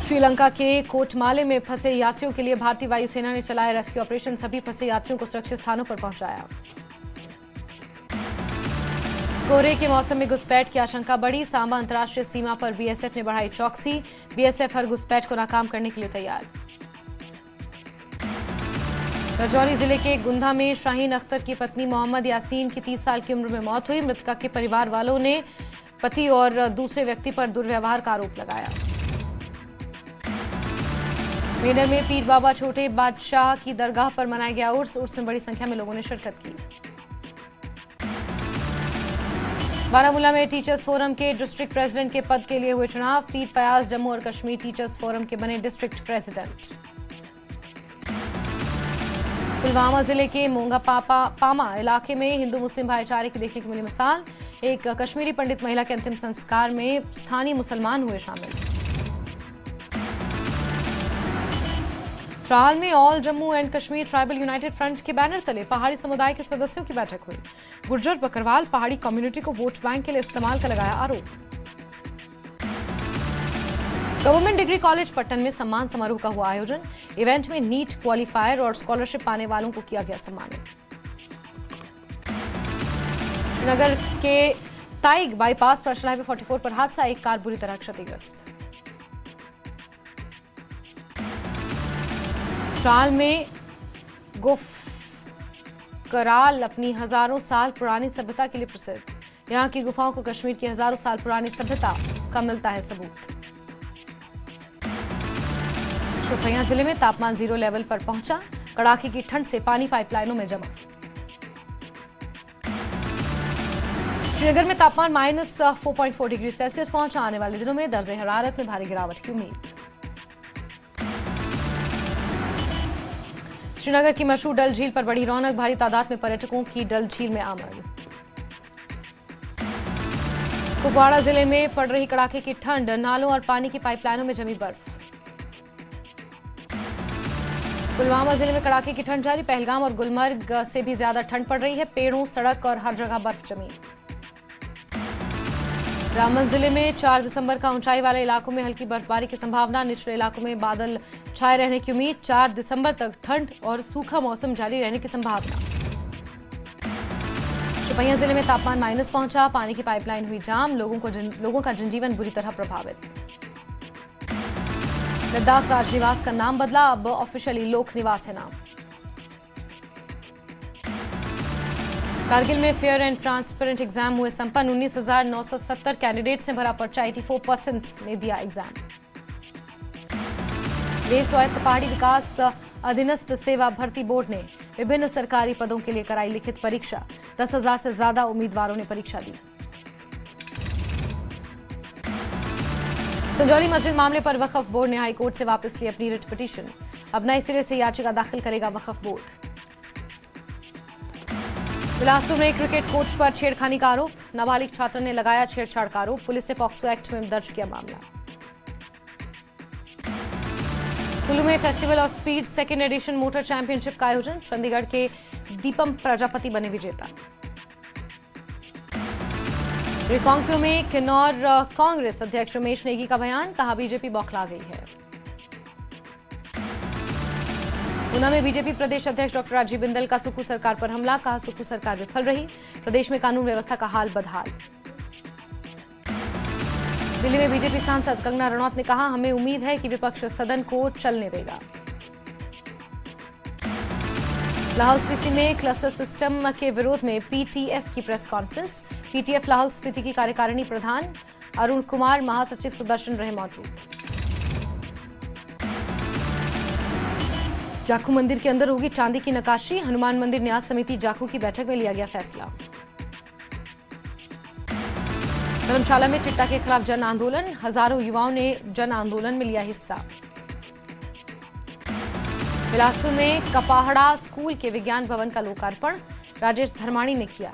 श्रीलंका के कोटमाले में फंसे यात्रियों के लिए भारतीय वायुसेना ने चलाया रेस्क्यू ऑपरेशन। सभी फंसे यात्रियों को सुरक्षित स्थानों पर पहुंचाया। कोहरे के मौसम में घुसपैठ की आशंका बढ़ी। सांबा अंतर्राष्ट्रीय सीमा पर बीएसएफ ने बढ़ाई चौकसी। बीएसएफ हर घुसपैठ को नाकाम करने के लिए तैयार। राजौरी जिले के गुंधा में शाहीन अख्तर की पत्नी मोहम्मद यासीन की 30 साल की उम्र में मौत हुई। मृतका के परिवार वालों ने पति और दूसरे व्यक्ति पर दुर्व्यवहार का आरोप लगाया। मेडर में पीर बाबा छोटे बादशाह की दरगाह पर मनाया गया उर्स में बड़ी संख्या में लोगों ने शिरकत की। बारामूला में टीचर्स फोरम के डिस्ट्रिक्ट प्रेसिडेंट के पद के लिए हुए चुनाव। पीर फयाज जम्मू और कश्मीर टीचर्स फोरम के बने डिस्ट्रिक्ट प्रेसिडेंट। पुलवामा जिले के मोंगा पामा इलाके में हिंदू मुस्लिम भाईचारे की देखने को मिली मिसाल। एक कश्मीरी पंडित महिला के अंतिम संस्कार में स्थानीय मुसलमान हुए शामिल। त्राल में all Jammu and Kashmir tribal United front के बैनर तले पहाड़ी समुदाय के सदस्यों की बैठक हुई। गुर्जर बकरवाल पहाड़ी कम्युनिटी को वोट बैंक के लिए इस्तेमाल का लगाया आरोप। गवर्नमेंट डिग्री कॉलेज पट्टन में सम्मान समारोह का हुआ आयोजन। इवेंट में नीट क्वालिफायर और स्कॉलरशिप पाने वालों को किया गया सम्मानित। श्रीनगर के ताइग बाईपास पर हाईवे 44 पर हादसा। एक कार बुरी तरह क्षतिग्रस्त। त्राल में गुफकराल अपनी हजारों साल पुरानी सभ्यता के लिए प्रसिद्ध। यहाँ की गुफाओं को कश्मीर की हजारों साल पुरानी सभ्यता का मिलता है सबूत। शोपियां जिले में तापमान 0 लेवल पर पहुंचा। कड़ाके की ठंड से पानी पाइपलाइनों में जमा। श्रीनगर में तापमान -4.4 डिग्री सेल्सियस पहुंचा। आने वाले दिनों में दर्जे हरारत में भारी गिरावट की उम्मीद। श्रीनगर की मशहूर डल झील पर बड़ी रौनक। भारी तादाद में पर्यटकों की डल झील में आमद। कुपवाड़ा जिले में पड़ रही कड़ाके की ठंड। नालों और पानी की पाइपलाइनों में जमी बर्फ। पुलवामा जिले में कड़ाके की ठंड जारी। पहलगाम और गुलमर्ग से भी ज्यादा ठंड पड़ रही है। पेड़ों, सड़क और हर जगह बर्फ जमी। रामबन जिले में 4 दिसंबर का ऊंचाई वाले इलाकों में हल्की बर्फबारी की संभावना। निचले इलाकों में बादल छाए रहने की उम्मीद। 4 दिसंबर तक ठंड और सूखा मौसम जारी रहने की संभावना। शोपियां जिले में तापमान माइनस पहुंचा। पानी की पाइपलाइन हुई जाम। लोगों का जनजीवन बुरी तरह प्रभावित। लद्दाख राजनिवास का नाम बदला। अब ऑफिशियली लोक निवास है नाम। कारगिल में फेयर एंड ट्रांसपेरेंट एग्जाम हुए संपन्न। 19,970 कैंडिडेट्स ने भरा पर्चा। 84% ने दिया एग्जाम। स्वायत्त पहाड़ी विकास अधीनस्थ सेवा भर्ती बोर्ड ने विभिन्न सरकारी पदों के लिए कराई लिखित परीक्षा। 10,000 से ज्यादा उम्मीदवारों ने परीक्षा दी। संजौली मस्जिद मामले पर वक्फ बोर्ड ने हाईकोर्ट से वापस ली अपनी रिट पिटीशन। अब नए सिरे से याचिका दाखिल करेगा वक्फ बोर्ड। बिलासपुर में क्रिकेट कोच पर छेड़खानी का आरोप। नाबालिग छात्र ने लगाया छेड़छाड़ का आरोप। पुलिस ने पॉक्सो एक्ट में दर्ज किया मामला। कुल्लू में festival of speed second edition motor championship का आयोजन। चंडीगढ़ के दीपम प्रजापति बने विजेता। रिकांगपिओ में किन्नौर कांग्रेस अध्यक्ष रमेश नेगी का बयान। कहा बीजेपी बौखला गई है। ऊना में बीजेपी प्रदेश अध्यक्ष डॉक्टर राजीव बिंदल का सुक्खू सरकार पर हमला। कहा सुक्खू सरकार विफल रही। प्रदेश में कानून व्यवस्था का हाल बदहाल। दिल्ली में बीजेपी सांसद कंगना रनौत ने कहा हमें उम्मीद है कि विपक्ष सदन को चलने देगा। लाहौल स्पीति में क्लस्टर सिस्टम के विरोध में पीटीएफ की press conference. PTF Lahaul Spiti की कार्यकारिणी प्रधान अरुण कुमार, महासचिव सुदर्शन रहे मौजूद। जाखू मंदिर के अंदर होगी चांदी की नक्काशी। हनुमान मंदिर न्यास समिति जाखू की बैठक में लिया गया फैसला। धर्मशाला में चिट्टा के खिलाफ जन आंदोलन। हजारों युवाओं ने जन आंदोलन में लिया हिस्सा। बिलासपुर में कपाहड़ा स्कूल के विज्ञान भवन का लोकार्पण राजेश धर्माणी ने किया।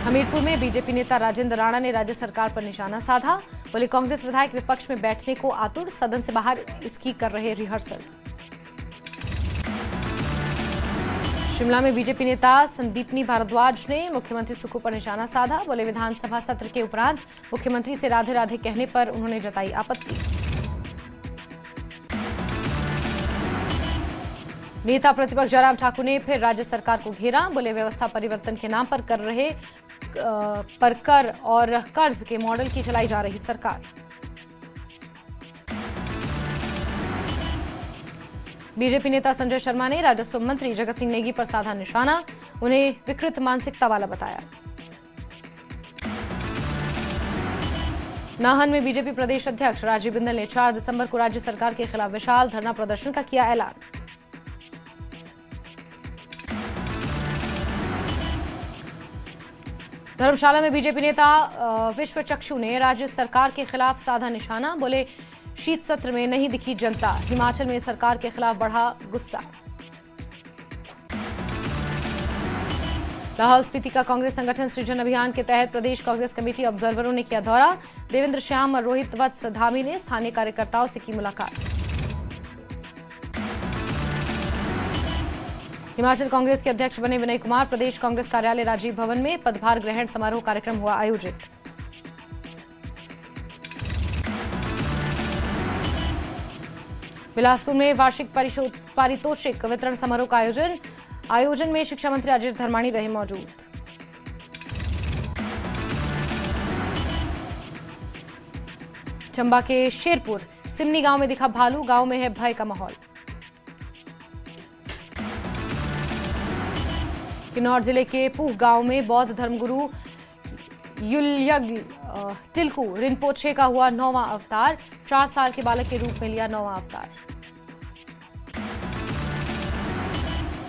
हमीरपुर में बीजेपी नेता राजेंद्र राणा ने राज्य सरकार पर निशाना साधा। बोले कांग्रेस विधायक विपक्ष में बैठने को आतुर। सदन से बाहर इसकी कर रहे रिहर्सल। शिमला में बीजेपी नेता संदीपनी भारद्वाज ने मुख्यमंत्री सुक्खू पर निशाना साधा। बोले, विधानसभा सत्र के उपरांत मुख्यमंत्री से राधे राधे कहने पर उन्होंने जताई आपत्ति। नेता प्रतिपक्ष जयराम ठाकुर ने फिर राज्य सरकार को घेरा। बोले, व्यवस्था परिवर्तन के नाम पर कर और कर्ज के मॉडल की चलाई जा रही सरकार। बीजेपी नेता संजय शर्मा ने राजस्व मंत्री जगत सिंह नेगी पर साधा निशाना। उन्हें विकृत मानसिकता वाला बताया। नाहन में बीजेपी प्रदेश अध्यक्ष राजीव बिंदल ने 4 दिसंबर को राज्य सरकार के खिलाफ विशाल धरना प्रदर्शन का किया ऐलान। धर्मशाला में बीजेपी नेता विश्व चक्षु ने राज्य सरकार के खिलाफ साधा निशाना। बोले, शीत सत्र में नहीं दिखी जनता, हिमाचल में सरकार के खिलाफ बढ़ा गुस्सा। लाहौल स्पीति का कांग्रेस संगठन सृजन अभियान के तहत प्रदेश कांग्रेस कमेटी ऑब्जर्वरों ने किया दौरा। देवेंद्र श्याम और रोहित वत्स धामी ने स्थानीय कार्यकर्ताओं से की मुलाकात। हिमाचल कांग्रेस के अध्यक्ष बने विनय कुमार। प्रदेश कांग्रेस कार्यालय राजीव भवन में पदभार ग्रहण समारोह कार्यक्रम हुआ आयोजित। बिलासपुर में वार्षिक पारितोषिक वितरण समारोह का आयोजन में शिक्षा मंत्री राजेश धर्माणी रहे मौजूद। चंबा के शेरपुर सिमनी गांव में दिखा भालू। गांव में है भय का माहौल। किन्नौर जिले के पूह गांव में बौद्ध धर्मगुरु युलयग तिलकू रिनपोछे का हुआ 9वां अवतार। 4 साल के बालक के रूप में लिया 9वां अवतार।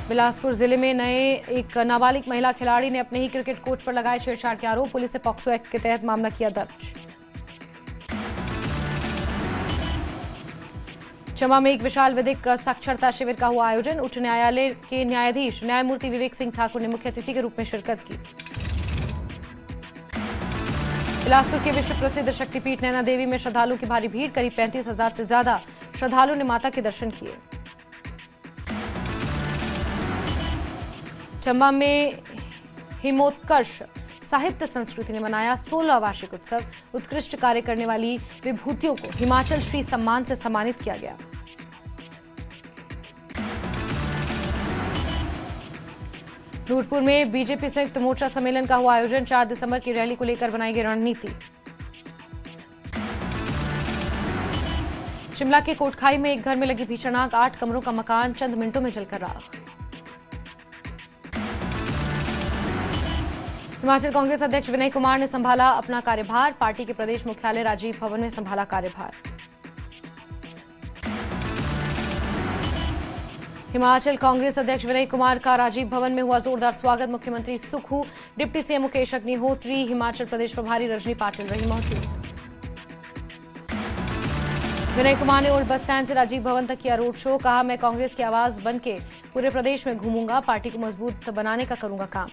बिलासपुर जिले में एक नाबालिग महिला खिलाड़ी ने अपने ही क्रिकेट कोच पर लगाए छेड़छाड़ के आरोप। पुलिस ने पॉक्सो एक्ट के तहत मामला किया दर्ज। चंबा में एक विशाल विधिक साक्षरता शिविर का हुआ आयोजन। उच्च न्यायालय के न्यायाधीश न्यायमूर्ति विवेक सिंह ठाकुर ने मुख्य अतिथि के रूप में शिरकत की। बिलासपुर के विश्व प्रसिद्ध शक्तिपीठ नैना देवी में श्रद्धालुओं की भारी भीड़। करीब 35,000 से ज्यादा श्रद्धालुओं ने माता के दर्शन किए। चंबा में हिमोत्कर्ष साहित्य संस्कृति ने मनाया 16वां वार्षिक उत्सव। उत्कृष्ट कार्य करने वाली विभूतियों को हिमाचल श्री सम्मान से सम्मानित किया गया। नूरपुर में बीजेपी संयुक्त मोर्चा सम्मेलन का हुआ आयोजन। 4 दिसंबर की रैली को लेकर बनाई गई रणनीति। शिमला के कोटखाई में एक घर में लगी भीषण आग। 8 कमरों का मकान चंद मिनटों में जलकर राख। हिमाचल कांग्रेस अध्यक्ष विनय कुमार ने संभाला अपना कार्यभार। पार्टी के प्रदेश मुख्यालय राजीव भवन में संभाला कार्यभार। हिमाचल कांग्रेस अध्यक्ष विनय कुमार का राजीव भवन में हुआ जोरदार स्वागत। मुख्यमंत्री सुक्खू, डिप्टी सीएम मुकेश अग्निहोत्री, हिमाचल प्रदेश प्रभारी रजनी पाटिल रही मौजूद। विनय कुमार ने ओल्ड बस स्टैंड से राजीव भवन तक किया रोड शो। कहा, मैं कांग्रेस की आवाज बनके पूरे प्रदेश में घूमूंगा, पार्टी को मजबूत बनाने का करूंगा काम।